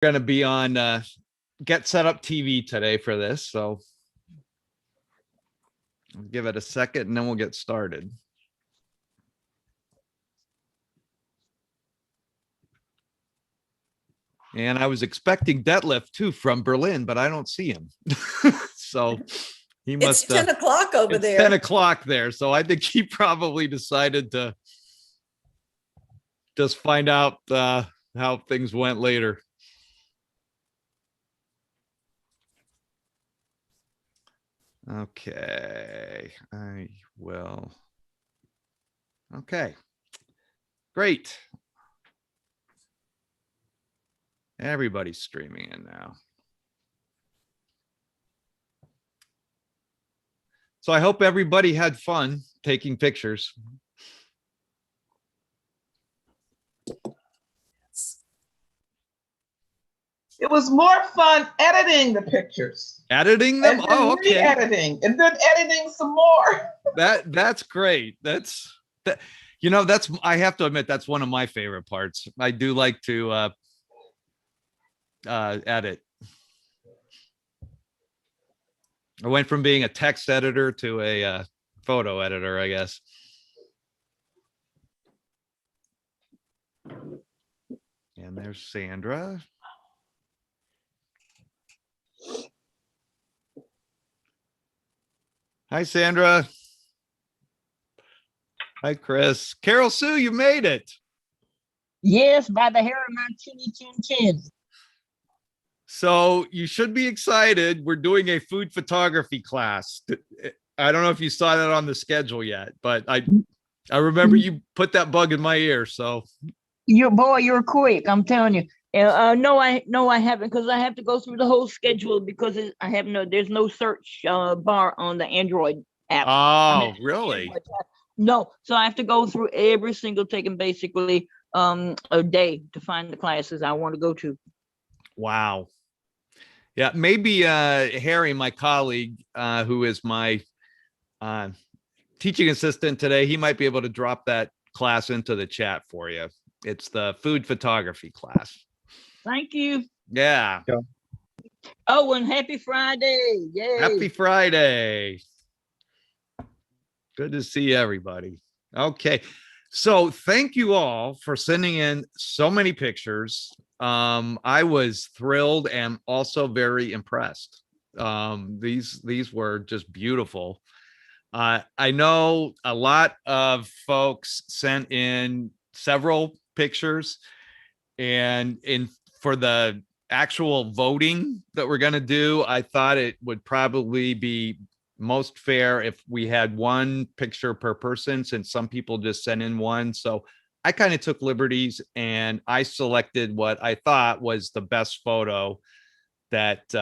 Going to be on GetSetUp TV today for this, so I'll give it a second and then we'll get started. And I was expecting Detlef too from Berlin, but I don't see him. So he must. It's 10 o'clock over it's there. 10 o'clock there, so I think he probably decided to just find out how things went later. Okay, I will. Okay, great. Everybody's streaming in now. So I hope everybody had fun taking pictures. It was more fun editing the pictures. Editing them? Oh, okay. Editing and then editing some more. That's great. That's I have to admit, that's one of my favorite parts. I do like to edit. I went from being a text editor to a photo editor, I guess. And there's Sandra. Hi, Sandra. Hi, Chris. Carol Sue, you made it. Yes, by the hair of my chinny chin chin. So you should be excited. We're doing a food photography class. I don't know if you saw that on the schedule yet, but I remember you put that bug in my ear. So you're quick. I'm telling you. No, I haven't, because I have to go through the whole schedule because there's no search bar on the Android app. Oh, really? No, so I have to go through every single taking basically a day to find the classes I want to go to. Wow. Yeah, maybe Harry, my colleague, who is my teaching assistant today, he might be able to drop that class into the chat for you. It's the food photography class. Thank you. Yeah. Oh, and happy Friday. Yay. Happy Friday. Good to see everybody. Okay. So thank you all for sending in so many pictures. I was thrilled and also very impressed. These were just beautiful. I know a lot of folks sent in several pictures, and for the actual voting that we're going to do, I thought it would probably be most fair if we had one picture per person, since some people just sent in one. So I kind of took liberties and I selected what I thought was the best photo that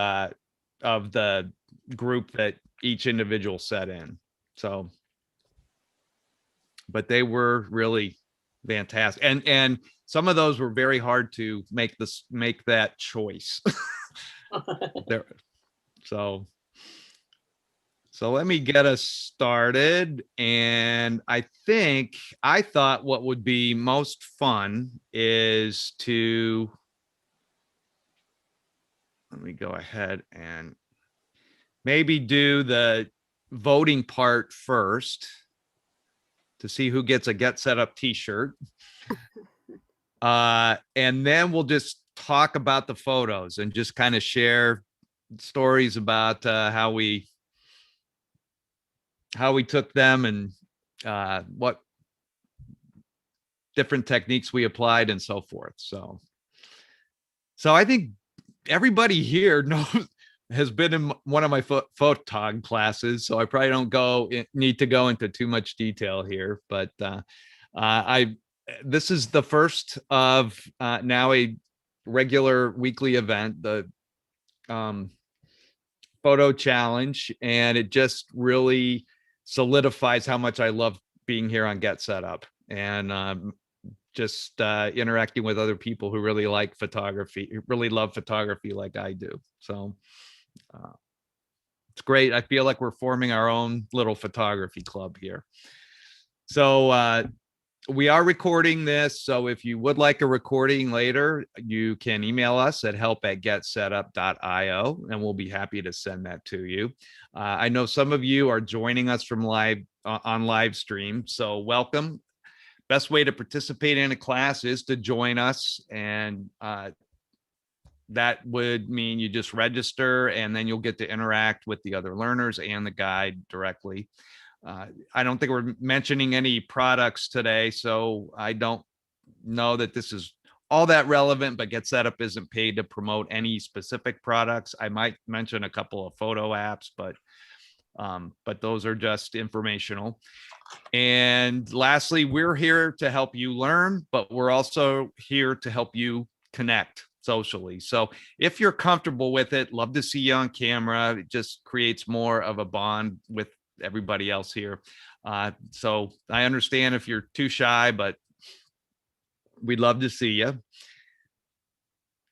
of the group that each individual set in. So, but they were really fantastic, and some of those were very hard to make that choice. There, so let me get us started. And I thought what would be most fun is to, let me go ahead and maybe do the voting part first to see who gets a GetSetUp t-shirt. And then we'll just talk about the photos and just kind of share stories about how we took them and what different techniques we applied and so forth. So I think everybody here has been in one of my photog classes, so I probably don't need to go into too much detail here, but this is the first of now a regular weekly event, the photo challenge, and it just really solidifies how much I love being here on GetSetUp and just interacting with other people who really like photography, really love photography like I do. So it's great. I feel like we're forming our own little photography club here. So we are recording this, so if you would like a recording later, you can email us at help@getsetup.io, and we'll be happy to send that to you. I know some of you are joining us from live on live stream, so welcome. Best way to participate in a class is to join us, and that would mean you just register, and then you'll get to interact with the other learners and the guide directly. I don't think we're mentioning any products today, so I don't know that this is all that relevant, but GetSetUp isn't paid to promote any specific products. I might mention a couple of photo apps, but those are just informational. And lastly, we're here to help you learn, but we're also here to help you connect socially. So if you're comfortable with it, love to see you on camera. It just creates more of a bond with everybody else here. So I understand if you're too shy, but we'd love to see you.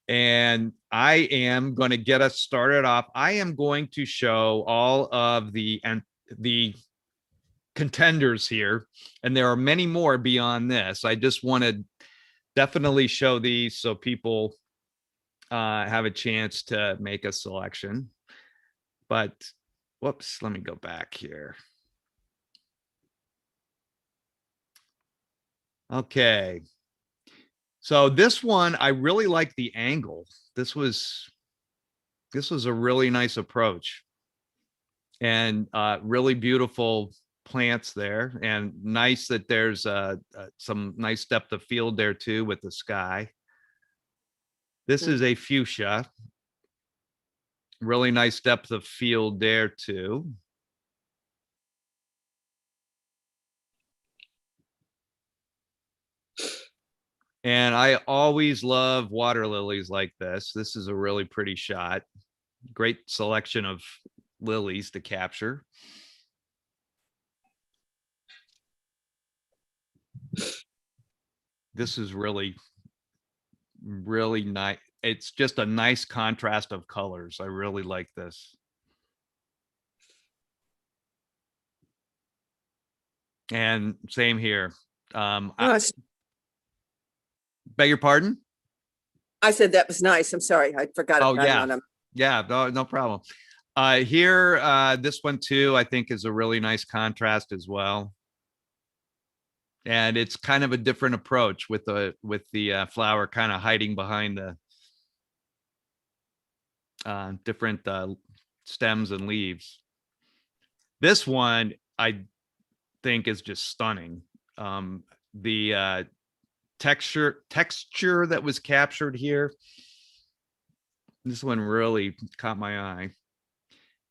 And I am going to get us started off. I am going to show all of the contenders here, and there are many more beyond this. I just want to definitely show these so people have a chance to make a selection. But whoops, let me go back here. Okay. So this one, I really like the angle. This was a really nice approach, and really beautiful plants there, and nice that there's some nice depth of field there too with the sky. This is a fuchsia. Really nice depth of field there too. And I always love water lilies like this. This is a really pretty shot. Great selection of lilies to capture. This is really, really nice. It's just a nice contrast of colors. I really like this. And same here. Beg your pardon? I said that was nice. I'm sorry. I forgot. Oh, yeah. Yeah, no problem. Here, this one too, I think is a really nice contrast as well. And it's kind of a different approach with the flower kind of hiding behind the different stems and leaves. This one I think is just stunning. The texture that was captured here, this one really caught my eye,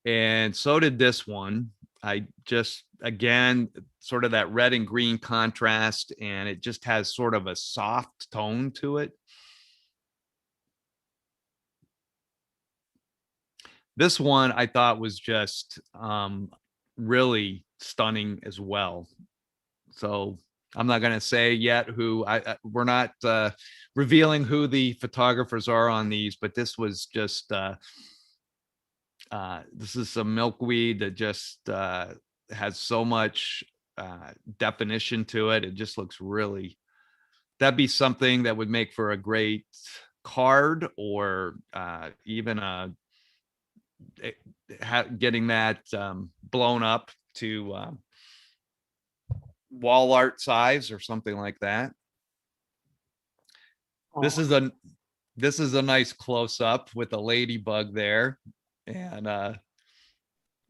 and so did this one. I just, again, sort of that red and green contrast, and it just has sort of a soft tone to it. This one I thought was just really stunning as well. So I'm not going to say yet who we're not revealing who the photographers are on these, but this was just this is some milkweed that just has so much definition to it. It just looks really, that'd be something that would make for a great card, or even getting that blown up to wall art size or something like that. This is a nice close up with a ladybug there, and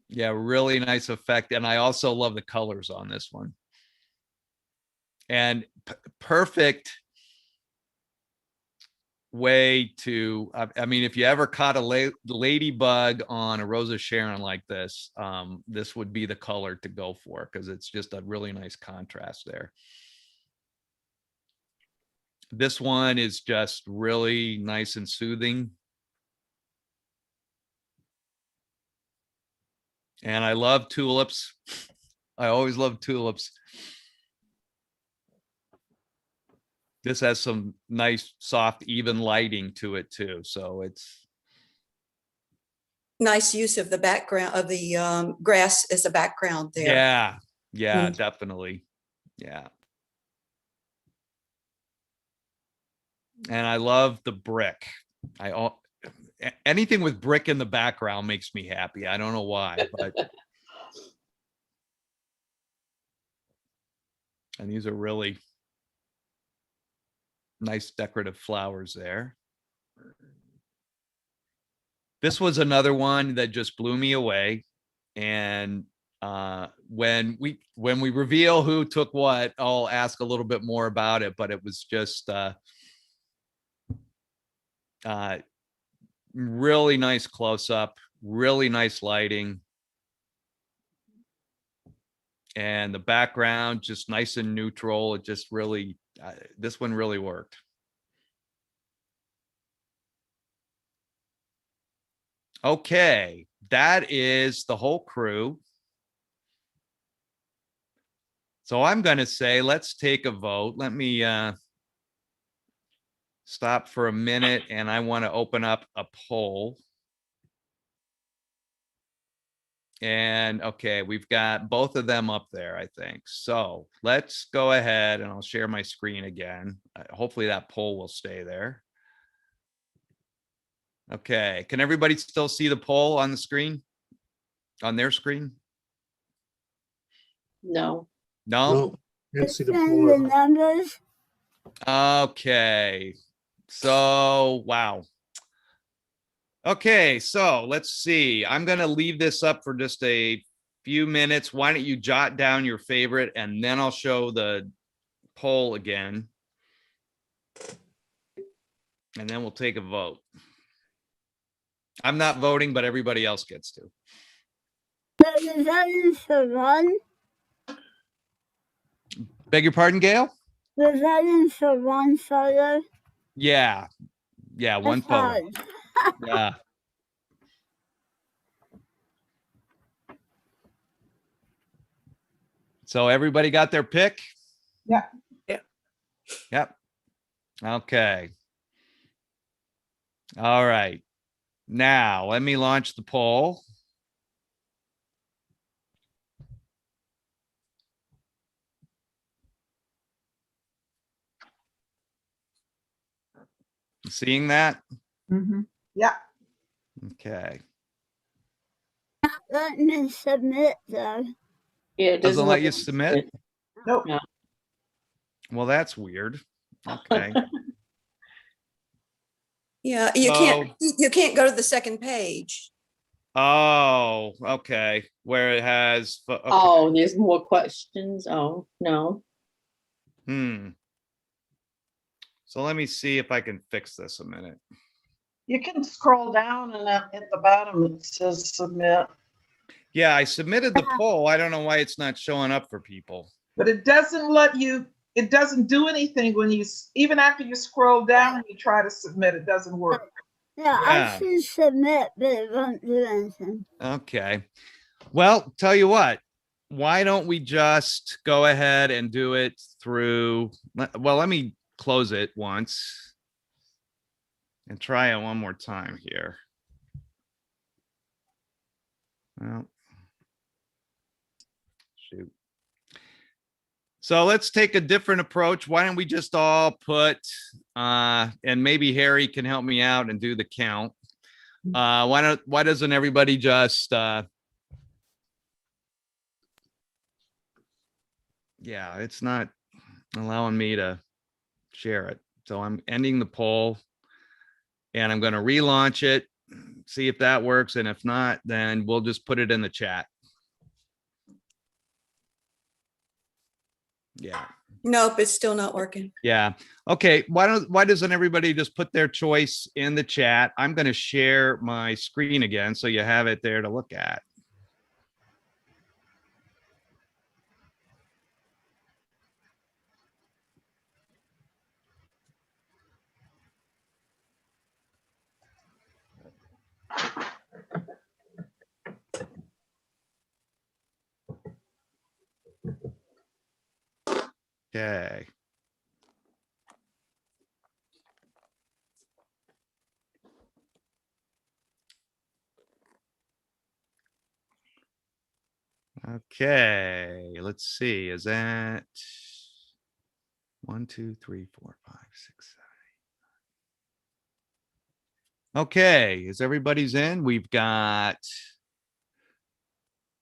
yeah, really nice effect. And I also love the colors on this one, and perfect way to, I mean, if you ever caught a ladybug on a Rosa Sharon like this, this would be the color to go for, because it's just a really nice contrast there. This one is just really nice and soothing. And I love tulips. I always love tulips. This has some nice, soft, even lighting to it too. So it's Nice use of the background of the grass as a background there. yeah, definitely. Yeah. And I love the brick. Anything with brick in the background makes me happy. I don't know why, but. And these are really nice decorative flowers there. This was another one that just blew me away. And when we reveal who took what, I'll ask a little bit more about it, but it was just really nice close up, really nice lighting. And the background just nice and neutral. It just really, this one really worked. Okay, that is the whole crew. So I'm going to say, let's take a vote. Let me stop for a minute, and I want to open up a poll. And okay, we've got both of them up there, I think. So let's go ahead and I'll share my screen again. Hopefully that poll will stay there. Okay, can everybody still see the poll on the screen? On their screen? No. No? No, can't see the The poll. numbers. Okay. So, wow. Okay, so let's see. I'm going to leave this up for just a few minutes. Why don't you jot down your favorite and then I'll show the poll again. And then we'll take a vote. I'm not voting, but everybody else gets to. The results for one. Beg your pardon, Gail? Results for one photo. Yeah. Yeah, one That's photo. hard. Yeah. So everybody got their pick? Yeah. Yeah. Yep. Okay. All right. Now let me launch the poll. Seeing that? Yeah. Okay. Let me submit though. Yeah, it Doesn't let you let me submit? Nope. No. Well, that's weird. Okay. Yeah, you can't go to the second page. Oh, okay. Where it has, okay. Oh, there's more questions. Oh, no. So let me see if I can fix this a minute. You can scroll down and at the bottom it says submit, Yeah, I submitted the poll. I don't know why it's not showing up for people. but it doesn't let you, it doesn't do anything when you, even after you scroll down and you try to submit, it doesn't work. Yeah, Yeah. I should submit, but it won't do anything. Okay. Well, tell you what, why don't we just go ahead and do it through, well, let me close it once and try it one more time here. Well, shoot. So let's take a different approach. Why don't we just all put, and maybe Harry can help me out and do the count. Why doesn't everybody just, yeah, it's not allowing me to share it. So I'm ending the poll and I'm going to relaunch it, see if that works. And if not, then we'll just put it in the chat. Yeah. Nope, it's still not working. Yeah. Okay. Why doesn't everybody just put their choice in the chat? I'm going to share my screen again so you have it there to look at. Okay. Okay, let's see. Is that 1, 2, 3, 4, 5, 6, 7, Okay, is everybody's in? We've got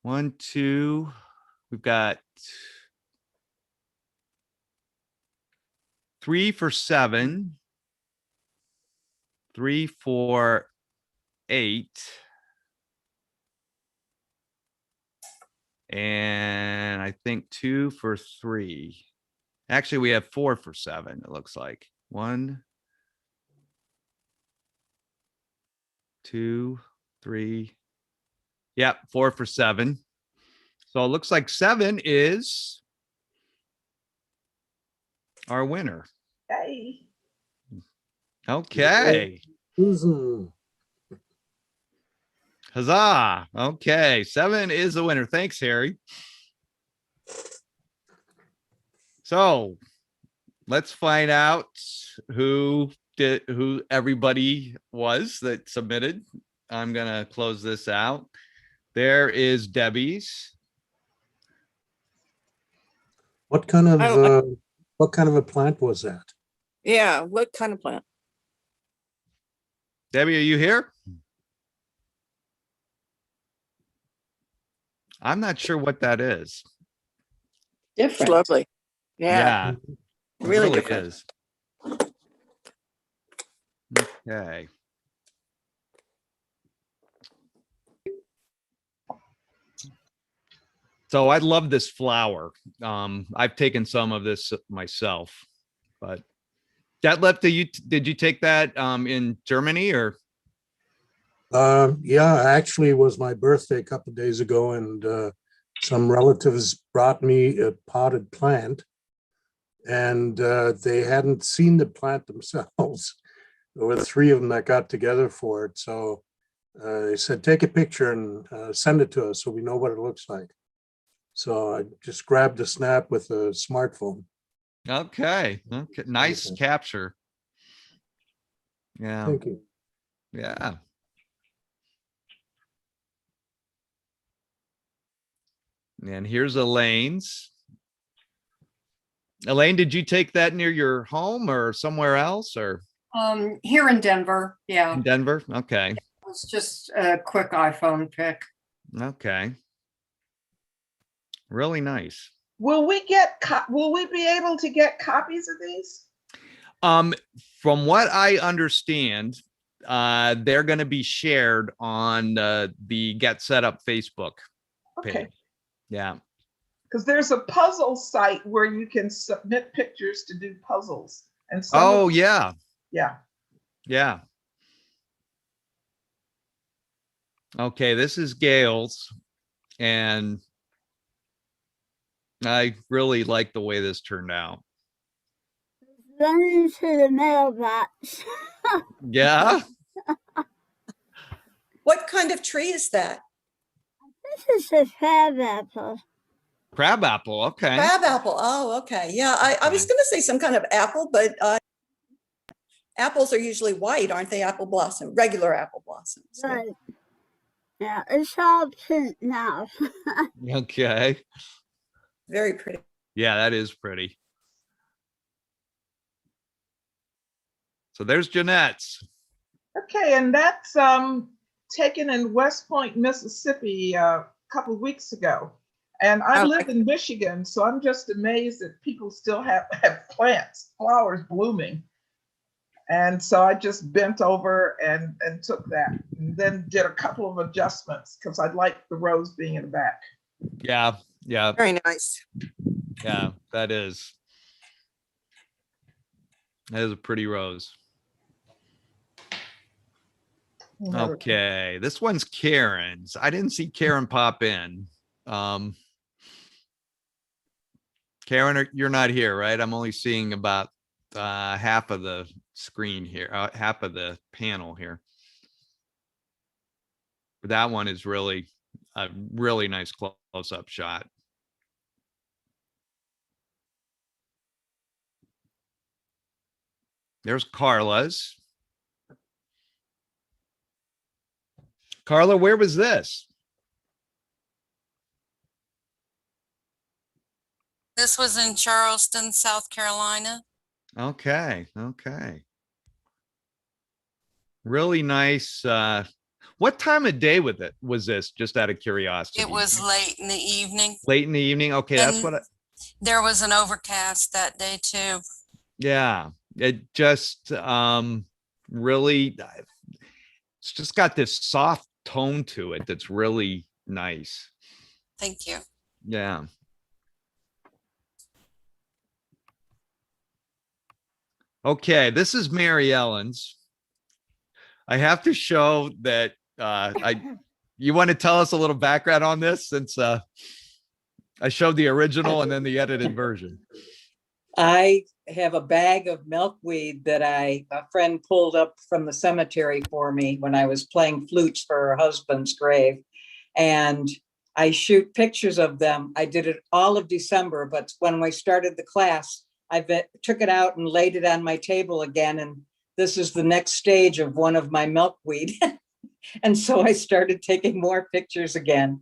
1, 2, we've got 3 for 7, 3 for 8. And I think 2 for 3. Actually, we have 4 for 7, it looks like. 1, 2, 3. Yep, 4 for 7. So it looks like 7 is our winner. Hey. Okay. Susan. Huzzah. Okay. 7 is the winner. Thanks, Harry. So let's find out who everybody was that submitted. I'm going to close this out. There is Debbie's. What kind of I- what kind of a plant was that? Yeah, what kind of plant? Debbie, are you here? I'm not sure what that is. It's Different. lovely. Yeah, It really really different. is. Okay. So I love this flower. I've taken some of this myself, but that left, did you take that in Germany or? Yeah, actually, it was my birthday a couple of days ago, and some relatives brought me a potted plant, and they hadn't seen the plant themselves. There were 3 of them that got together for it, so they said, take a picture and send it to us so we know what it looks like. So I just grabbed a snap with a smartphone. Okay. Okay. Nice Okay. capture. Yeah. Thank you. Yeah. And here's Elaine's. Elaine, did you take that near your home or somewhere else or Here in Denver, yeah, in Denver? Okay. it was just a quick iPhone pic. Okay. Really nice. Will we be able to get copies of these? From what I understand, they're going to be shared on the GetSetUp Facebook Okay, page. Yeah. because there's a puzzle site where you can submit pictures to do puzzles. And some Oh, of- yeah. yeah. Yeah. Okay, this is Gail's, and I really like the way this turned out. Running to the mailbox. Yeah. What kind of tree is that? This is a crab apple. Crabapple. Okay. Crab apple. Oh, okay. Yeah, I was Okay. going to say some kind of apple, but apples are usually white, aren't they? Apple blossom, regular apple blossoms. Yeah. Right. Yeah, it's all pink now. Okay. Very pretty. Yeah, that is pretty. So there's Jeanette's. Okay, and that's taken in West Point, Mississippi, a couple of weeks ago. And I Oh, live in Michigan, so I'm just amazed that people still have plants, flowers blooming. And so I just bent over and took that, and then did a couple of adjustments because I'd like the rose being in the back. Yeah. Yeah. very nice. Yeah, that is. That is a pretty rose. Okay, this one's Karen's. I didn't see Karen pop in. Karen, you're not here, right? I'm only seeing about half of the screen here, half of the panel here. But that one is really a really nice close-up shot. There's Carla's. Carla, where was this? This was in Charleston, South Carolina. Okay, okay. Really nice. What time of day was this? Just out of curiosity. It was late in the evening. Late in the evening. Okay, that's And what there was an overcast that day too. yeah. It just really it's just got this soft tone to it that's really nice. Thank you. Yeah. Okay, this is Mary Ellen's. I have to show that you want to tell us a little background on this since I showed the original and then the edited version. I have a bag of milkweed that a friend pulled up from the cemetery for me when I was playing flutes for her husband's grave. And I shoot pictures of them. I did it all of December, but when we started the class, took it out and laid it on my table again. And this is the next stage of one of my milkweed. And so I started taking more pictures again.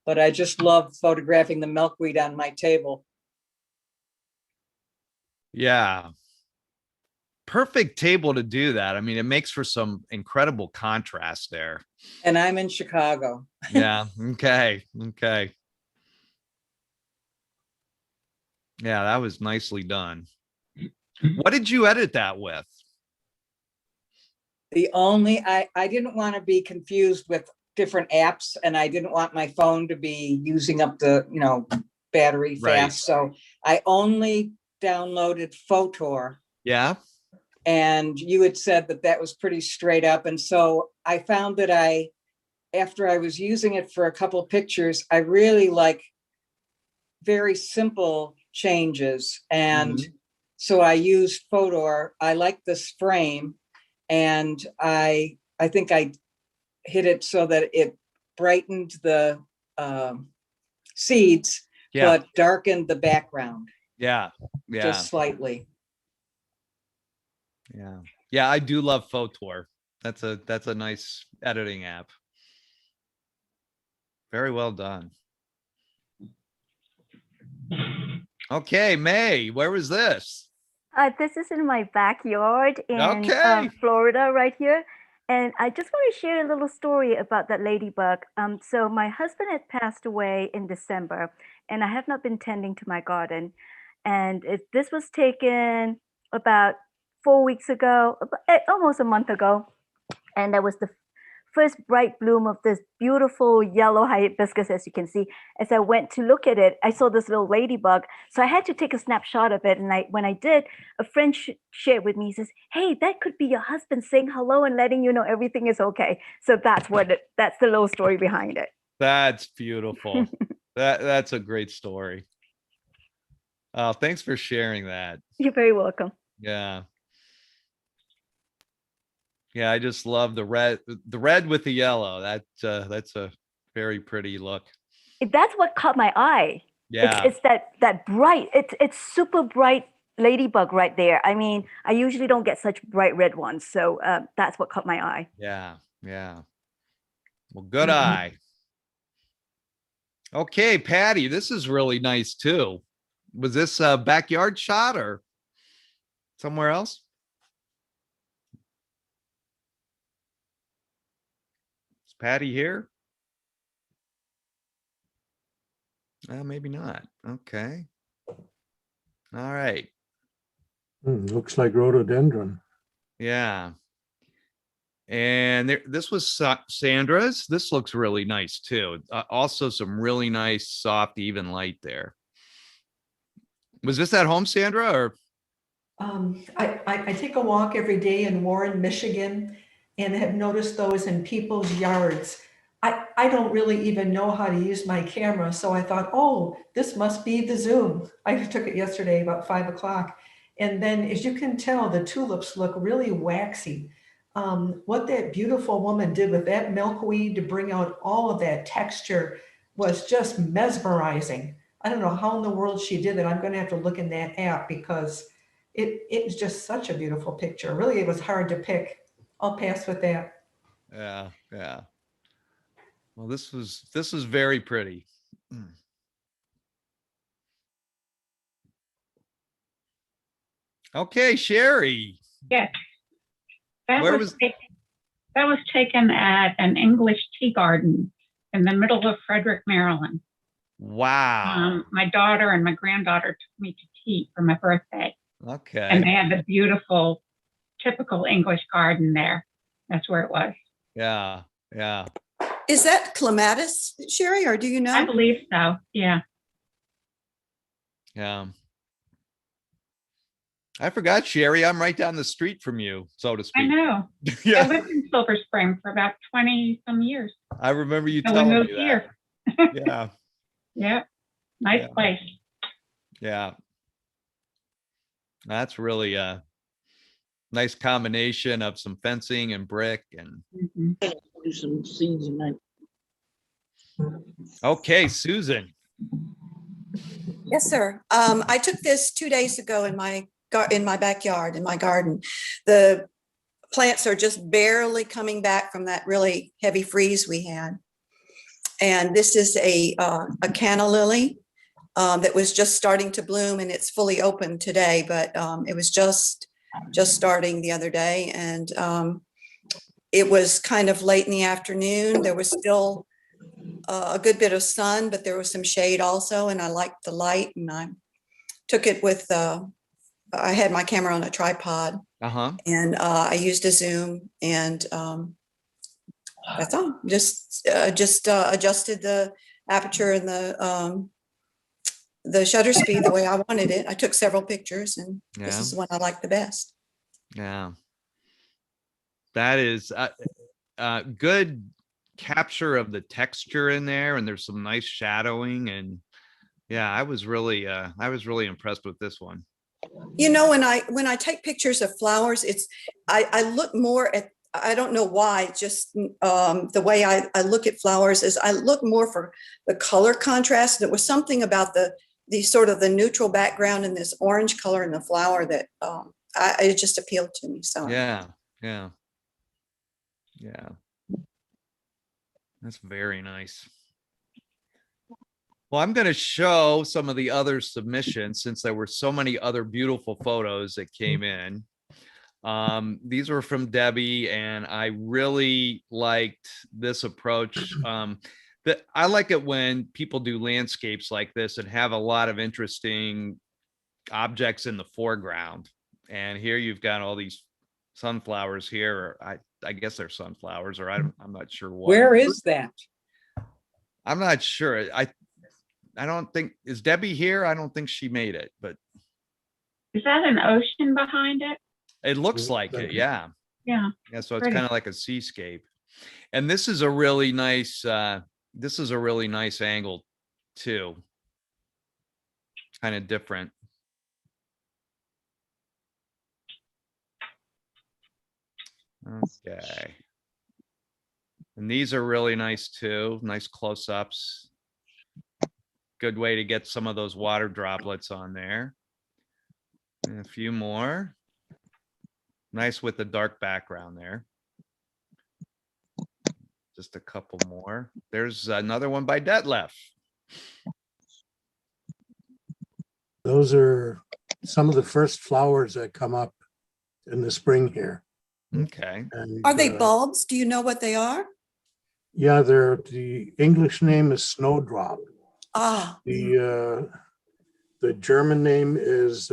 But I just love photographing the milkweed on my table. Yeah. Perfect table to do that. I mean, it makes for some incredible contrast there. And I'm in Chicago. Yeah. Okay. Okay. Yeah, that was nicely done. What did you edit that with? I didn't want to be confused with different apps, and I didn't want my phone to be using up the, battery fast. Right. So I only downloaded Photor. Yeah. And you had said that was pretty straight up. And so I found that after I was using it for a couple pictures, I really like very simple changes. And so I used Photor. I like this frame. And I think I hit it so that it brightened the seeds, but darkened the background. Yeah. Yeah. Just slightly. Yeah. Yeah, I do love Photor. That's a nice editing app. Very well done. Okay, May, where was this? This is in my backyard in Okay. Florida right here. And I just want to share a little story about that ladybug. So my husband had passed away in December, and I have not been tending to my garden. And this was taken about 4 weeks ago, almost a month ago. And that was the first bright bloom of this beautiful yellow hibiscus, as you can see. As I went to look at it, I saw this little ladybug. So I had to take a snapshot of it. And when I did, a friend shared with me, he says, "Hey, that could be your husband saying hello and letting you know everything is okay." So that's the little story behind it. That's beautiful. That's a great story. Thanks for sharing that. You're very welcome. Yeah. Yeah, I just love the red with the yellow. That's a very pretty look. That's what caught my eye. Yeah. It's that bright, it's super bright ladybug right there. I mean, I usually don't get such bright red ones. So that's what caught my eye. Yeah. Yeah. Well, good eye. Okay, Patty, this is really nice too. Was this a backyard shot or somewhere else? Is Patty here? Maybe not. Okay. All right. Looks like rhododendron. Yeah. And this was Sandra's. This looks really nice too. Also some really nice, soft, even light there. Was this at home, Sandra, or? I take a walk every day in Warren, Michigan, and have noticed those in people's yards. I don't really even know how to use my camera, so I thought, oh, this must be the Zoom. I took it yesterday about 5 o'clock. And then, as you can tell, the tulips look really waxy. What that beautiful woman did with that milkweed to bring out all of that texture was just mesmerizing. I don't know how in the world she did it. I'm going to have to look in that app because it was just such a beautiful picture. Really, it was hard to pick. I'll pass with that. Yeah, yeah. Well, this was very pretty. Okay, Sherry. Yes. That was taken at an English tea garden in the middle of Frederick, Maryland. Wow. My daughter and my granddaughter took me to tea for my birthday, and Okay. they had the beautiful, typical English garden there. That's where it was. Yeah. Yeah. Is that clematis, Sherry, or do you know? I believe so. Yeah. Yeah. I forgot, Sherry. I'm right down the street from you, so to I speak. know. I Yeah. lived in Silver Spring for about 20 some years. I remember you So we telling moved me that. here. Yeah. Yeah. Nice Yeah. place. Yeah. That's really a nice combination of some fencing and brick and Mhm. Do some seeds in that. okay, Susan. Yes, sir. I took this 2 days ago in my backyard, in my garden. The plants are just barely coming back from that really heavy freeze we had. And this is a canna lily that was just starting to bloom, and it's fully open today, but it was just starting the other day. And it was kind of late in the afternoon. There was still a good bit of sun, but there was some shade also, and I liked the light, and I took it with, I had my camera on a tripod, Uh-huh. and I used a zoom, and that's all. Just adjusted the aperture and the shutter speed the way I wanted it. I took several pictures, and this Yeah. is the one I like the best. Yeah. That is good capture of the texture in there, and there's some nice shadowing, and yeah, I was really impressed with this one. You know, when I take pictures of flowers, I look more at, I don't know why, just the way I look at flowers is I look more for the color contrast. There was something about the sort of the neutral background and this orange color in the flower that it just appealed to me. So Yeah. Yeah. Yeah. That's very nice. Well, I'm going to show some of the other submissions since there were so many other beautiful photos that came in. These were from Debbie, and I really liked this approach. That I like it when people do landscapes like this and have a lot of interesting objects in the foreground. And here you've got all these sunflowers here, or I guess they're sunflowers, or I'm not sure what. Where is that? I'm not sure. I don't think, is Debbie here? I don't think she made it, but Is that an ocean behind it? it looks like it. Yeah. Yeah. Yeah. So it's Pretty. kind of like a seascape. And this is a really nice, angle too. Kind of different. Okay. And these are really nice too. Nice close-ups. Good way to get some of those water droplets on there. And a few more. Nice with the dark background there. Just a couple more. There's another one by Detlef. Those are some of the first flowers that come up in the spring here. Okay. And, are they bulbs? Do you know what they are? yeah, the English name is snowdrop. Ah, The German name is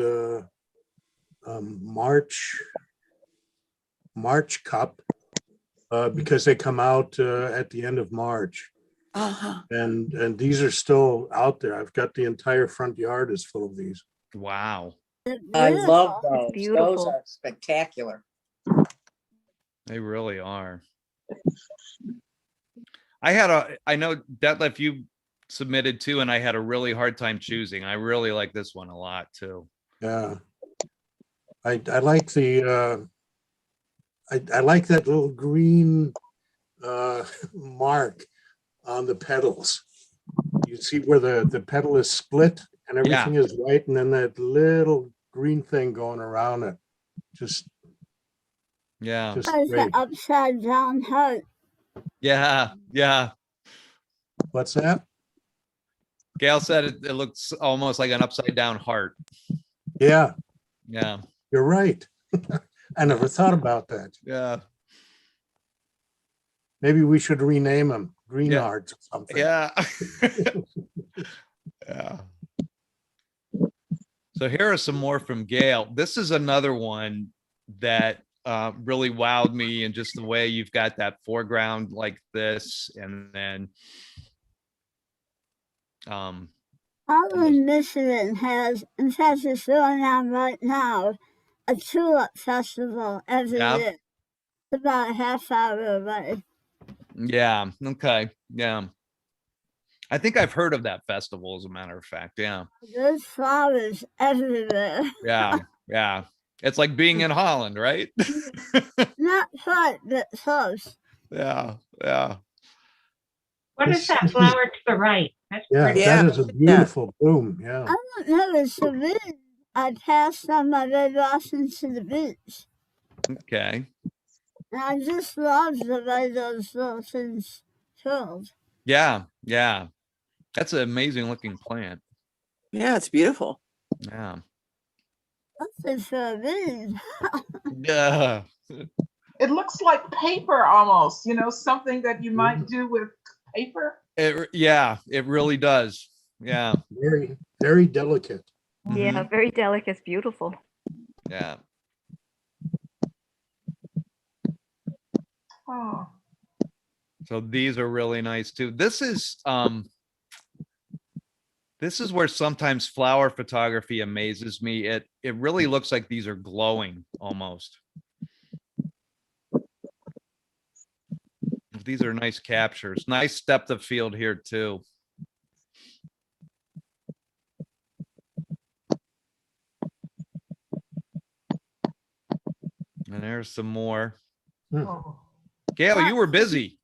March cup, because they come out at the end of March. uh-huh. And these are still out there. I've got the entire front yard is full of these. Wow. I love those. Those beautiful. are spectacular. They really are. I know Detlef, you submitted too, and I had a really hard time choosing. I really like this one a lot too. Yeah. I like the I like that little green mark on the petals. You see where the petal is split and everything is white, and then that little green thing going around it. Just That's an great. upside down heart. Yeah. Yeah. What's that? Gail said it looks almost like an upside down heart. Yeah, Yeah. you're right. I never thought about that. Yeah. Maybe we should rename them Green Yeah. Hearts or something. Yeah. Yeah. So here are some more from Gail. This is another one that really wowed me, and just the way you've got that foreground like this, and then Holland, Michigan has, in fact, it's going on right now, a tulip festival every Yeah. year. It's about a half hour away. yeah, okay, yeah. I think I've heard of that festival, as a matter of fact. Yeah, There's flowers everywhere. yeah, yeah. It's like being in Holland, right? Not quite, but close. Yeah, yeah. What is that flower to the right? That's Yeah, pretty. Yeah. that is a beautiful bloom. Yeah. I don't know, it's a beach. I passed on my way walking to the beach. Okay. And I just love the way those little things curled. Yeah, yeah. That's an amazing looking plant. Yeah, it's beautiful. Yeah. Something for a beach. Yeah. It looks like paper almost, something that you might do with paper. Yeah, it really does. Yeah. Very, very delicate. Yeah, very delicate. It's beautiful. Yeah. Oh, So these are really nice too. This is where sometimes flower photography amazes me. It really looks like these are glowing almost. These are nice captures. Nice depth of field here too. And there's some more. oh. Gail, you were busy.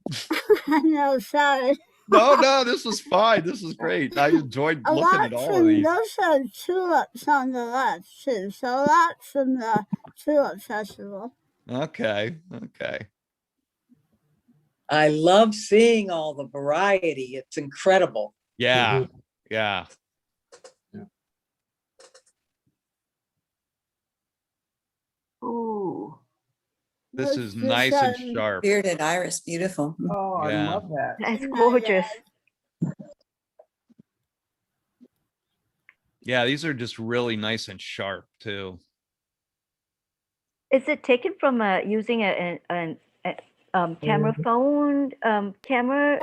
I know, sorry. No, this was fine. This is great. I enjoyed A looking lot at all of from these. those are tulips on the left too. So a lot from the tulip festival. Okay, okay. I love seeing all the variety. It's incredible. Yeah, yeah. Ooh. This is nice and sharp. Bearded iris, beautiful. Oh, I Yeah. love that. That's gorgeous. Yeah, these are just really nice and sharp too. Is it taken from using a camera phone camera?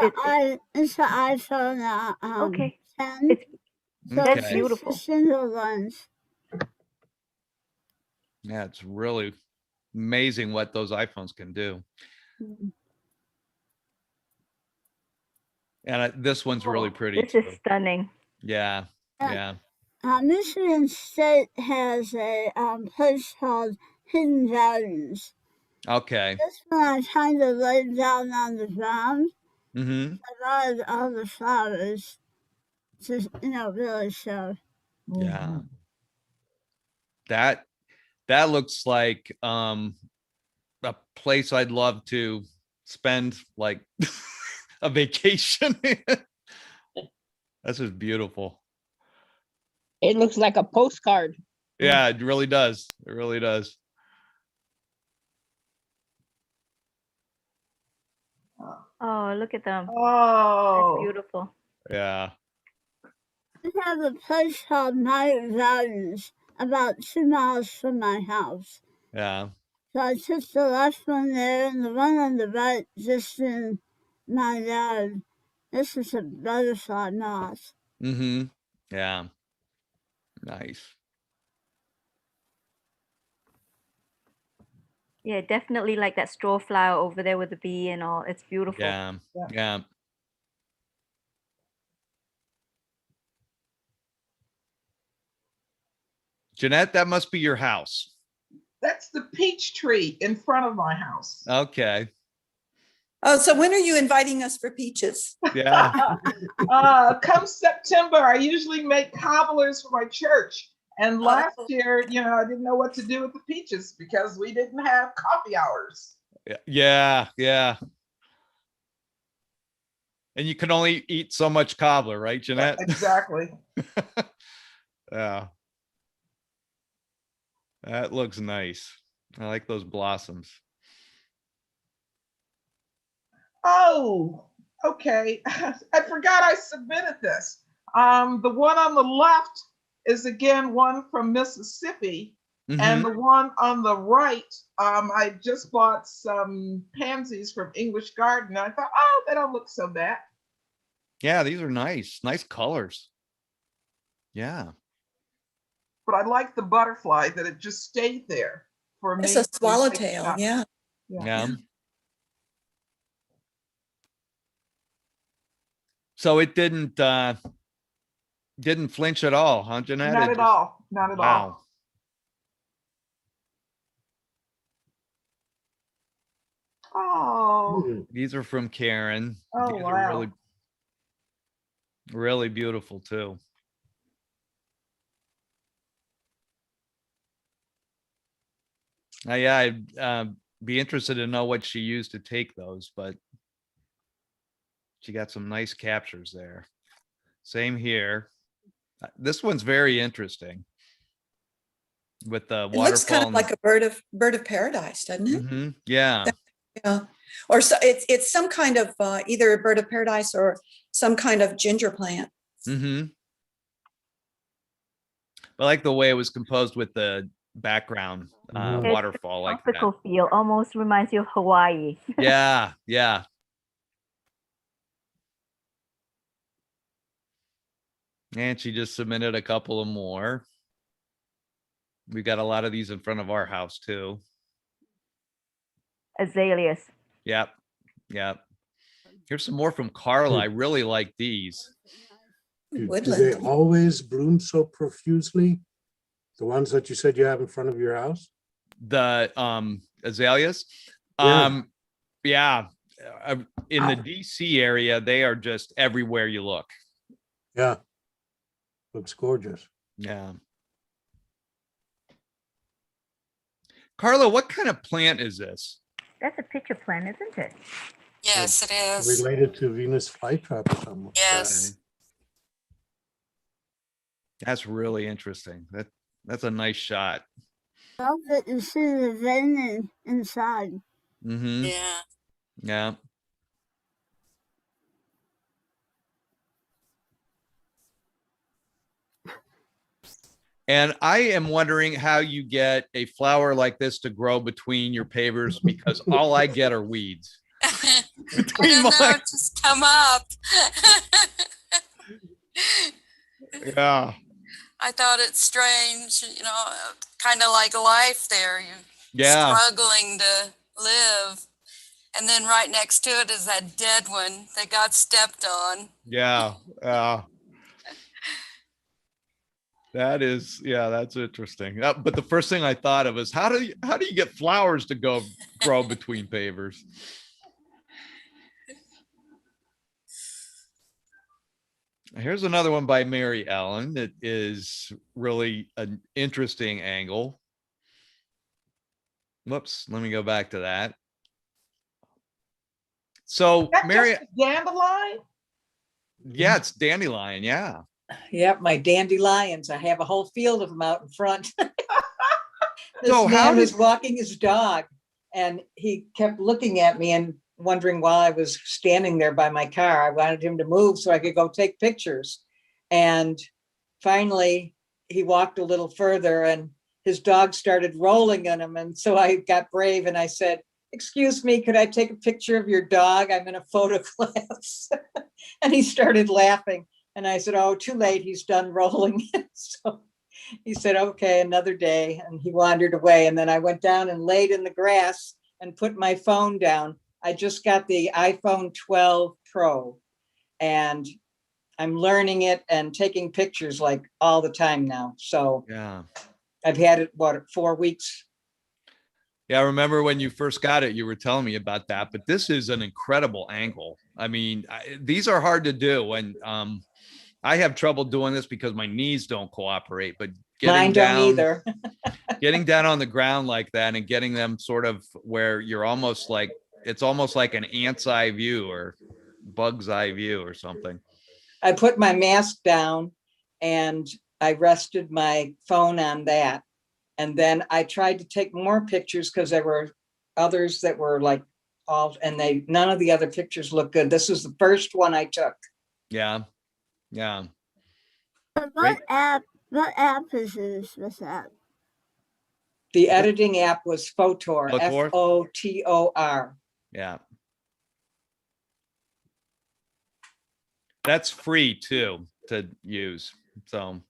It's an iPhone Okay. 10. So That's it's beautiful. a single lens. Yeah, it's really amazing what those iPhones can do. And this one's really pretty This too. is stunning. Yeah, yeah. Michigan State has a place called Hidden Gardens. Okay. This one I kind of laid down on the ground. Mm-hmm. I wanted all the flowers to, really show. Yeah. That looks like a place I'd love to spend like a vacation in. That's just beautiful. It looks like a postcard. Yeah, it really does. It really does. Oh, look at them. Oh, That's beautiful. Yeah. We have a place called Meyer Gardens about 2 miles from my house. Yeah. So I took the left one there and the one on the right just in my yard. This is a butterfly moth. Mm-hmm. Yeah. Nice. Yeah, definitely like that straw flower over there with the bee and all. It's beautiful. Yeah. Yeah. Jeanette, that must be your house. that's the peach tree in front of my house. Okay. Oh, so when are you inviting us for peaches? Yeah. Come September, I usually make cobblers for my church. And last year, I didn't know what to do with the peaches because we didn't have coffee hours. Yeah. Yeah. And you can only eat so much cobbler, right, Jeanette? Exactly. Yeah. That looks nice. I like those blossoms. Oh, okay. I forgot I submitted this. The one on the left is again one from Mississippi. And the one on the right, I just bought some pansies from English Garden. I thought, oh, they don't look so bad. Yeah, these are nice. Nice colors. Yeah. But I like the butterfly that it just stayed there for me. It's a swallowtail. Yeah. Yeah. So it didn't flinch at all, huh, Jeanette? Not at all. Not at all. Wow. Oh. These are from Karen. Oh, These wow. are really, really beautiful too. Yeah, I'd be interested to know what she used to take those, but she got some nice captures there. Same here. This one's very interesting with the waterfall. It looks kind of like a bird of paradise, doesn't it? Yeah. Yeah. Or so it's some kind of either a bird of paradise or some kind of ginger plant. I like the way it was composed with the background waterfall like that. Tropical feel, almost reminds you of Hawaii. Yeah, yeah. And she just submitted a couple of more. We got a lot of these in front of our house too. Azaleas. Yep. Yep. Here's some more from Carla. I really like these. Do they always bloom so profusely? The ones that you said you have in front of your house? The azaleas. Yeah. Yeah. In the DC area, they are just everywhere you look. Yeah. Looks gorgeous. Yeah. Carla, what kind of plant is this? That's a pitcher plant, isn't it? Yes, it is. Related to Venus flytrap or something. Yes. That's really interesting. That's a nice shot. I love that you see the vein inside. Yeah. Yeah. And I am wondering how you get a flower like this to grow between your pavers, because all I get are weeds. I don't know, just come up. Yeah. I thought it's strange, kind of like life there. You're struggling to live. And then right next to it is that dead one that got stepped on. Yeah. That's interesting. But the first thing I thought of is how do you get flowers to grow between pavers? Here's another one by Mary Ellen that is really an interesting angle. Whoops, let me go back to that. So Mary, dandelion? Yeah, it's dandelion, yeah. Yep, my dandelions. I have a whole field of them out in front. This So man was walking his dog and he kept looking at me and wondering while I was standing there by my car. I wanted him to move so I could go take pictures. And finally, he walked a little further and his dog started rolling on him. And so I got brave and I said, "Excuse me, could I take a picture of your dog? I'm in a photo class." And he started laughing. And I said, "Oh, too late. He's done rolling." So he said, "Okay, another day." And he wandered away. And then I went down and laid in the grass and put my phone down. I just got the iPhone 12 Pro and I'm learning it and taking pictures like all the time now. So yeah, I've had it, 4 weeks. Yeah, I remember when you first got it, you were telling me about that, but this is an incredible angle. I mean, these are hard to do. And I have trouble doing this because my knees don't cooperate, but Mine don't either. Getting down on the ground like that and getting them sort of where you're almost like, it's almost like an ant's eye view or bug's eye view or something. I put my mask down and I rested my phone on that. And then I tried to take more pictures because there were others that were like all, and none of the other pictures look good. This was the first one I took. Yeah. Yeah. But Great. what app is this? What's that? The editing app was Photor, Photor? F-O-T-O-R. Yeah. That's free too to use. So.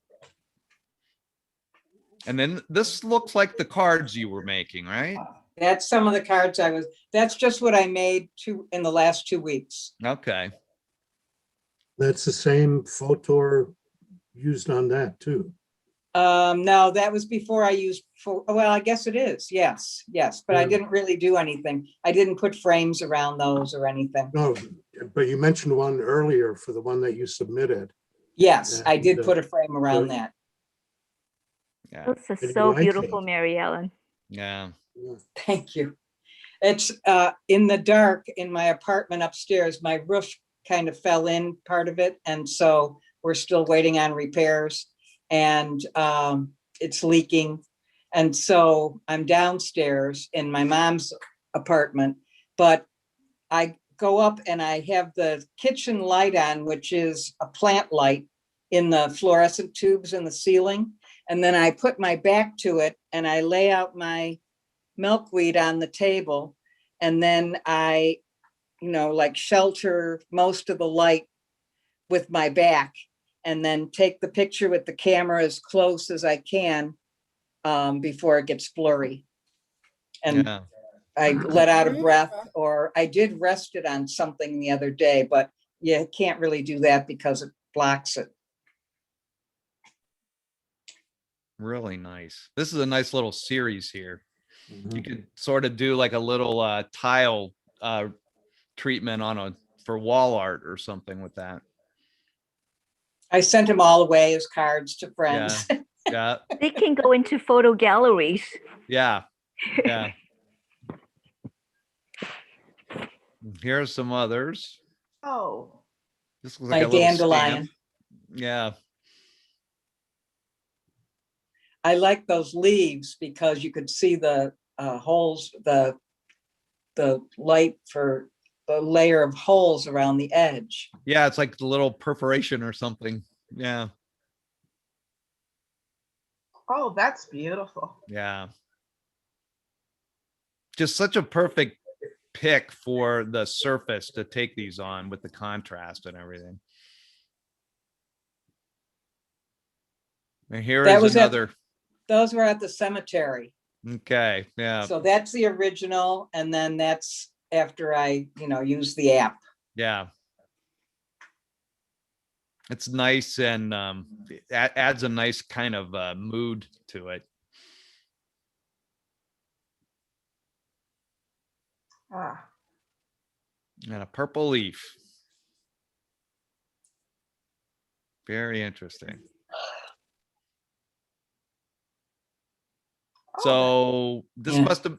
And then this looks like the cards you were making, right? That's some of the cards that's just what I made in the last 2 weeks. Okay. That's the same Photor used on that too. No, that was before I used, well, I guess it is. Yes, but I Yeah. didn't really do anything. I didn't put frames around those or anything. No, but you mentioned one earlier for the one that you submitted. Yes, I did And, put a frame around so- that. Yeah. Those are And you so like it. beautiful, Mary Ellen. Yeah. Thank you. It's in the dark in my apartment upstairs. My roof kind of fell in part of it. And so we're still waiting on repairs and it's leaking. And so I'm downstairs in my mom's apartment, but I go up and I have the kitchen light on, which is a plant light in the fluorescent tubes in the ceiling. And then I put my back to it and I lay out my milkweed on the table. And then I, like shelter most of the light with my back and then take the picture with the camera as close as I can before it gets blurry. And Yeah. I let out a breath, or I did rest it on something the other day, but you can't really do that because it blocks it. Really nice. This is a nice little series here. Mhm. You could sort of do like a little tile treatment for wall art or something with that. I sent them all away as cards to friends. Yeah. They can go into photo galleries. Yeah. Yeah. Here's some others. Oh, This looks My like a little dandelion. stamp. Yeah. I like those leaves because you could see the holes, the light for the layer of holes around the edge. Yeah, it's like the little perforation or something. Yeah. oh, that's beautiful. Yeah. Just such a perfect pick for the surface to take these on with the contrast and everything. And here That is was another. Those were at the cemetery. Okay. Yeah. So that's the original. And then that's after I, used the app. Yeah. It's nice and adds a nice kind of mood to it. Ah, And a purple leaf. Very interesting. So this Yeah. must have,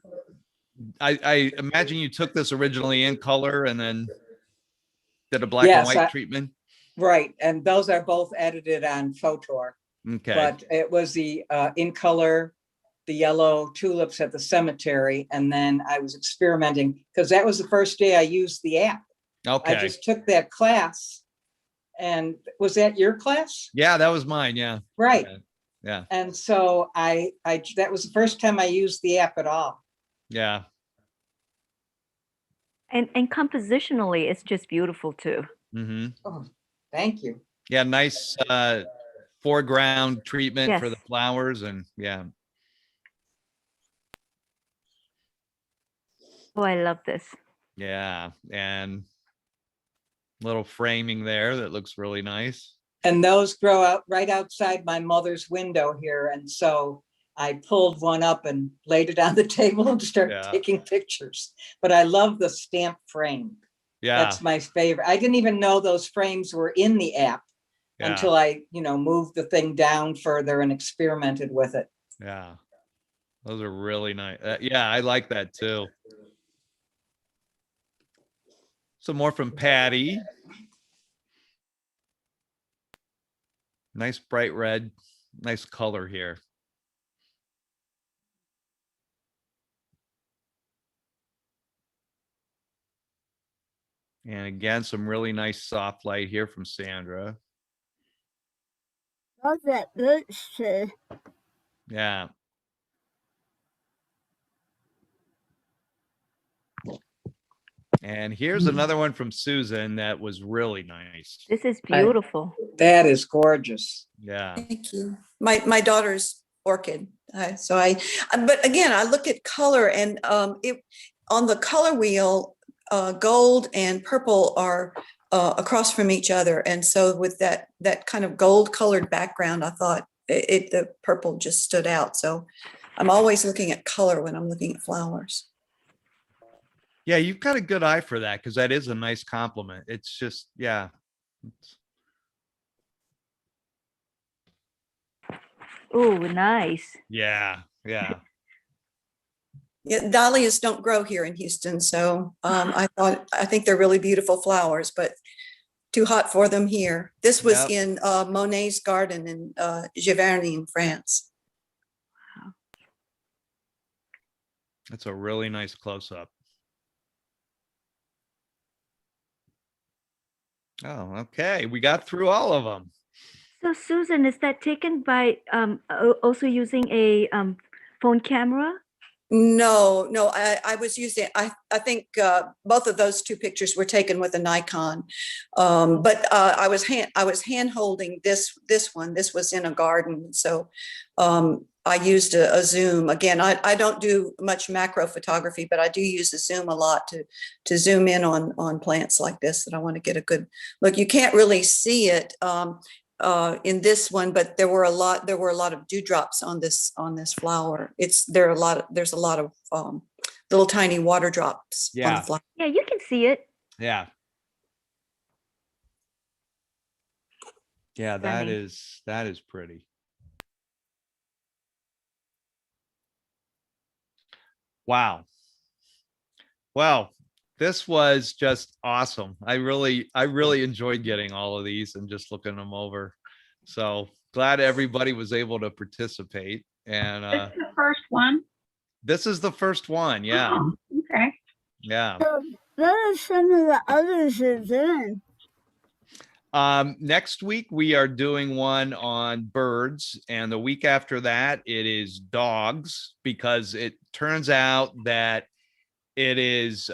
I imagine you took this originally in color and then did a black and Yes, white treatment. Right. And those are both edited on Photor. Okay. But it was the in color, the yellow tulips at the cemetery. And then I was experimenting because that was the first day I used the app. Okay. I just took that class. And was that your class? Yeah, that was mine. Yeah. Right. Yeah. And so I that was the first time I used the app at all. Yeah. And compositionally, it's just beautiful too. Mm-hmm. Oh, thank you. Yeah. Nice foreground treatment for Yes. the flowers and yeah. Oh, I love this. Yeah. And little framing there that looks really nice. And those grow out right outside my mother's window here. And so I pulled one up and laid it on the table and started Yeah. taking pictures. But I love the stamp frame. Yeah. That's my favorite. I didn't even know those frames were in the app Yeah. until I, moved the thing down further and experimented with it. Yeah. Those are really nice. Yeah, I like that too. Some more from Patty. Nice bright red, nice color here. And again, some really nice soft light here from Sandra. Love that birch tree. Yeah. And here's another one from Susan that was really nice. This is beautiful. That is gorgeous. Yeah. Thank you. My daughter's orchid. But again, I look at color, and it on the color wheel, gold and purple are across from each other, and so with that kind of gold colored background, I thought the purple just stood out. So I'm always looking at color when I'm looking at flowers. Yeah, you've got a good eye for that, because that is a nice compliment. It's just, yeah. Oh, nice. Yeah, yeah. Yeah, dahlias don't grow here in Houston, so I think they're really beautiful flowers, but too hot for them here. This was in Monet's garden in Giverny in France. Wow. That's a really nice close-up. Oh, okay. We got through all of them. So Susan, is that taken by also using a phone camera? No, I was using, I think both of those two pictures were taken with a Nikon, but I was hand holding this one. This was in a garden, so I used a zoom. Again, I don't do much macro photography, but I do use a zoom a lot to zoom in on plants like this that I want to get a good look. You can't really see it in this one, but there were a lot of dewdrops on this flower. There's a lot of little tiny water drops on the flower. Yeah, you can see it. Yeah. Yeah, that is pretty. Wow. Well, this was just awesome. I really enjoyed getting all of these and just looking them over. So glad everybody was able to participate. And This is the first one. this is the first one. Yeah. Oh, okay. Yeah. So what are some of the others you're doing? Next week we are doing one on birds, and the week after that it is dogs, because it turns out that it is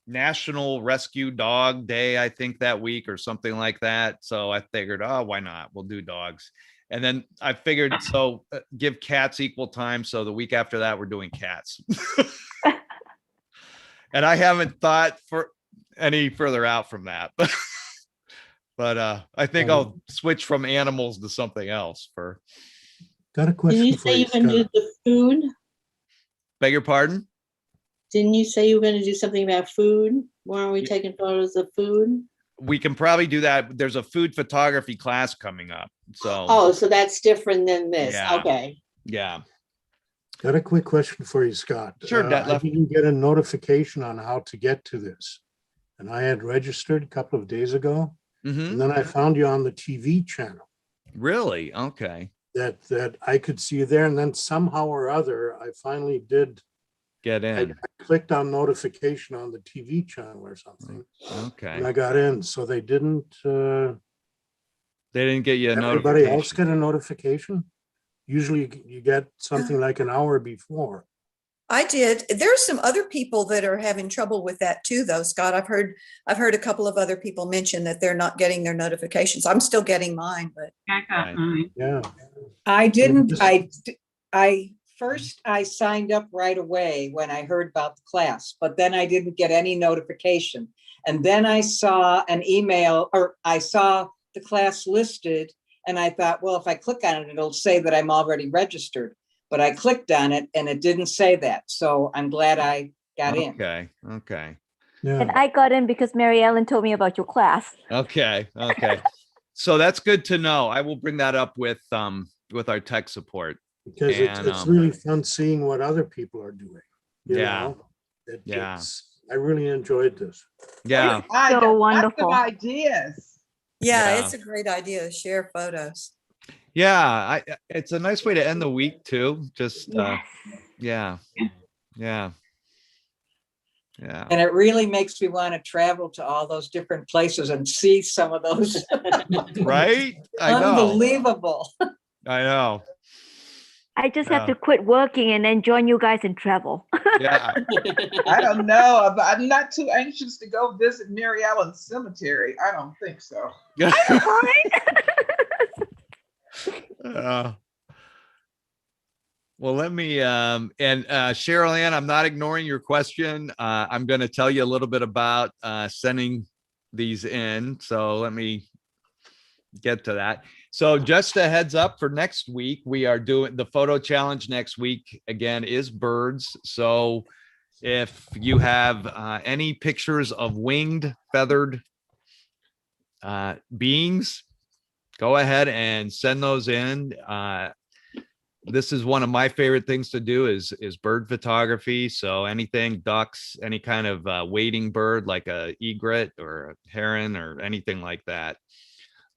National Rescue Dog Day, I think, that week or something like that. So I figured, oh, why not? We'll do dogs. And then I figured, so give cats equal time. So the week after that, we're doing cats. And I haven't thought for any further out from that. But I think I'll switch from animals to something else for. Got a question Didn't you for say you, you're gonna do Scott. the food? Beg your pardon? Didn't you say you were gonna do something about food? Why aren't we taking photos of food? We can probably do that. There's a food photography class coming up. So. Oh, so that's different than this. Yeah. Okay. Yeah. Got a quick question for you, Scott. Sure, I Detlef. didn't get a notification on how to get to this. And I had registered a couple of days ago. Mhm. And then I found you on the TV channel Really? Okay. that I could see you there. And then somehow or other, I finally did. Get I in. clicked on notification on the TV channel or something. Okay. And I got in. So they didn't, They didn't get you a everybody notification. else get a notification? Usually you get something like an hour before. I did. There are some other people that are having trouble with that too, though, Scott. I've heard a couple of other people mention that they're not getting their notifications. I'm still getting mine, but I got mine. Yeah. I didn't, just- I first I signed up right away when I heard about the class, but then I didn't get any notification. And then I saw an email, or I saw the class listed, and I thought, well, if I click on it, it'll say that I'm already registered. But I clicked on it and it didn't say that. So I'm glad I got in. Okay. Okay. And Yeah. I got in because Mary Ellen told me about your class. Okay. Okay. So that's good to know. I will bring that up with our tech support. Because it's And, really fun seeing what other people are doing. you Yeah. know? Yeah. I really enjoyed this. Yeah. I So got lots of wonderful. ideas. yeah, Yeah. it's a great idea to share photos. Yeah. It's a nice way to end the week too. Just Yes. yeah. Yeah. Yeah. And it really makes me want to travel to all those different places and see some of those. Right? I know. Unbelievable. I know. I just have to quit working and then join you guys and travel. Yeah. I don't know. I'm not too anxious to go visit Mary Ellen Cemetery. I don't think so. Well, let me, and Cheryl Ann, I'm not ignoring your question. I'm going to tell you a little bit about sending these in. So let me get to that. So just a heads up for next week, we are doing the photo challenge next week. Again, is birds. So if you have any pictures of winged, feathered beings, go ahead and send those in. This is one of my favorite things to do is bird photography. So anything, ducks, any kind of wading bird like a egret or a heron or anything like that.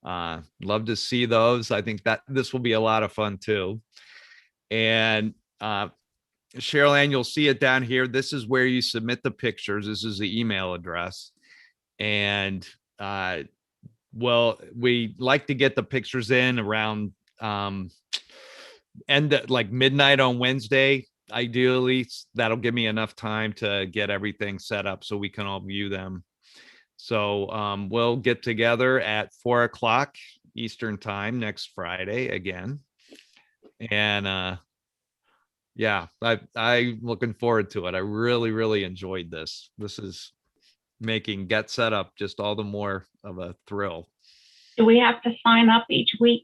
Love to see those. I think that this will be a lot of fun too. And Cheryl Ann, you'll see it down here. This is where you submit the pictures. This is the email address. And well, we like to get the pictures in around like midnight on Wednesday. Ideally, that'll give me enough time to get everything set up so we can all view them. So we'll get together at 4 o'clock Eastern time next Friday again. And yeah, I'm looking forward to it. I really enjoyed this. This is making GetSetUp just all the more of a thrill. Do we have to sign up each week?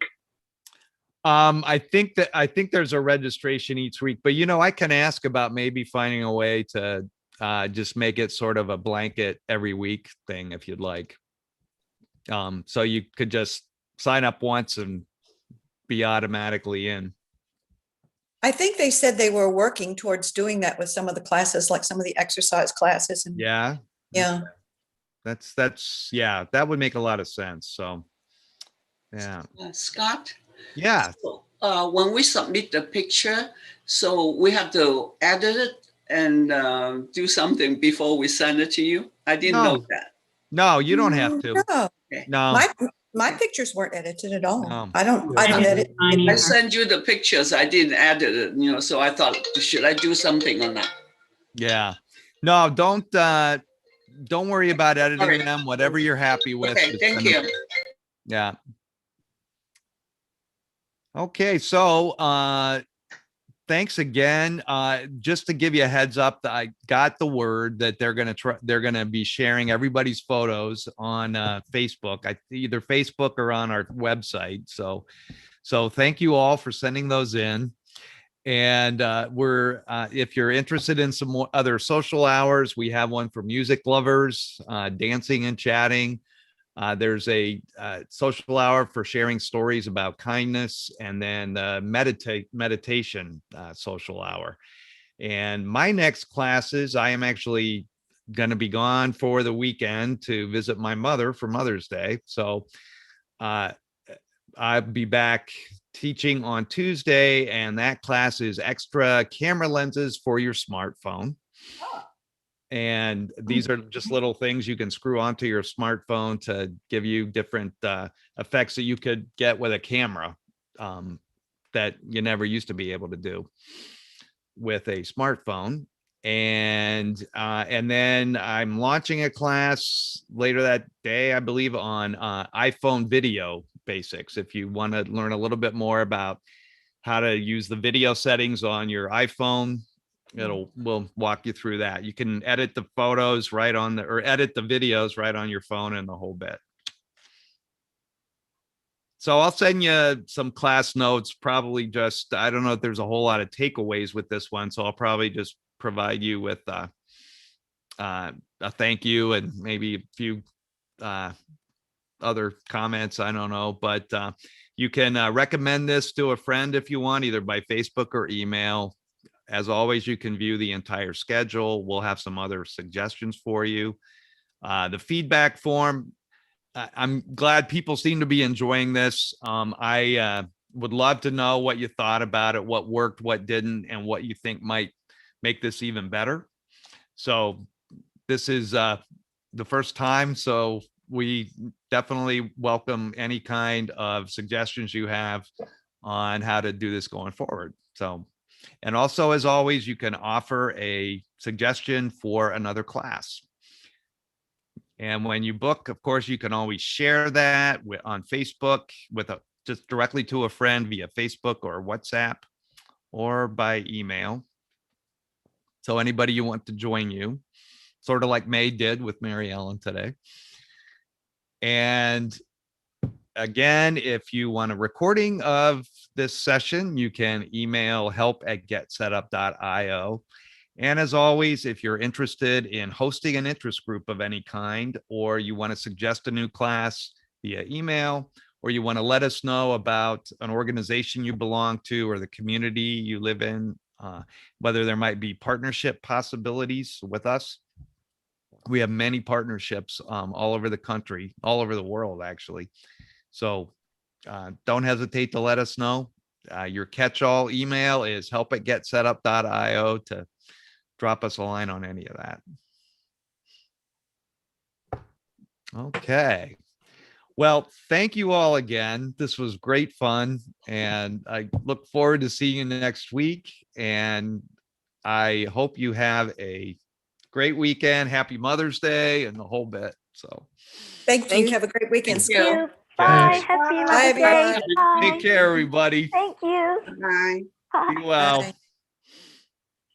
I think there's a registration each week, but I can ask about maybe finding a way to just make it sort of a blanket every week thing if you'd like. So you could just sign up once and be automatically in. I think they said they were working towards doing that with some of the classes, like some of the exercise classes. And yeah. That's yeah, that would make a lot of sense. So yeah. Scott? Yeah. So, when we submit the picture, so we have to edit it and do something before we send it to you? I didn't know that. No, you don't have to. No. No. My pictures weren't edited at all. No. I don't edit. I sent you the pictures. I didn't edit it, so I thought, should I do something on that? Yeah. No, don't worry about editing them. Whatever you're happy with. Okay, thank you. Yeah. Okay, so thanks again. Just to give you a heads up, that I got the word that they're gonna be sharing everybody's photos on Facebook, either Facebook or on our website. So thank you all for sending those in. And we're if you're interested in some more other social hours, we have one for music lovers, dancing and chatting. There's a social hour for sharing stories about kindness, and then meditation social hour. And my next classes, I am actually going to be gone for the weekend to visit my mother for Mother's Day. So I'll be back teaching on Tuesday, and that class is extra camera lenses for your smartphone. And these are just little things you can screw onto your smartphone to give you different effects that you could get with a camera that you never used to be able to do with a smartphone. And then I'm launching a class later that day, I believe, on iPhone video basics. If you want to learn a little bit more about how to use the video settings on your iPhone, we'll walk you through that. You can edit the photos right on or edit the videos right on your phone and the whole bit. So I'll send you some class notes, probably just, I don't know if there's a whole lot of takeaways with this one. So I'll probably just provide you with a thank you and maybe a few other comments. I don't know, but you can recommend this to a friend if you want, either by Facebook or email. As always, you can view the entire schedule. We'll have some other suggestions for you. The feedback form, I'm glad people seem to be enjoying this. I would love to know what you thought about it, what worked, what didn't, and what you think might make this even better. So this is the first time, so we definitely welcome any kind of suggestions you have on how to do this going forward. So, and also, as always, you can offer a suggestion for another class. And when you book, of course, you can always share that on Facebook with just directly to a friend via Facebook or WhatsApp or by email. So anybody you want to join you, sort of like May did with Mary Ellen today. And again, if you want a recording of this session, you can email help@getsetup.io. And as always, if you're interested in hosting an interest group of any kind, or you want to suggest a new class via email, or you want to let us know about an organization you belong to or the community you live in, whether there might be partnership possibilities with us. We have many partnerships all over the country, all over the world, actually. So don't hesitate to let us know. Your catch-all email is help@getsetup.io to drop us a line on any of that. Okay. Well, thank you all again. This was great fun, and I look forward to seeing you next week. And I hope you have a great weekend. Happy Mother's Day and the whole bit. So Thank you. Have a great weekend. Thank you. Bye. Thanks. Happy Bye, Mother's Day. everyone. Bye. Take care, everybody. Thank you. Bye. Bye. Be well. Bye.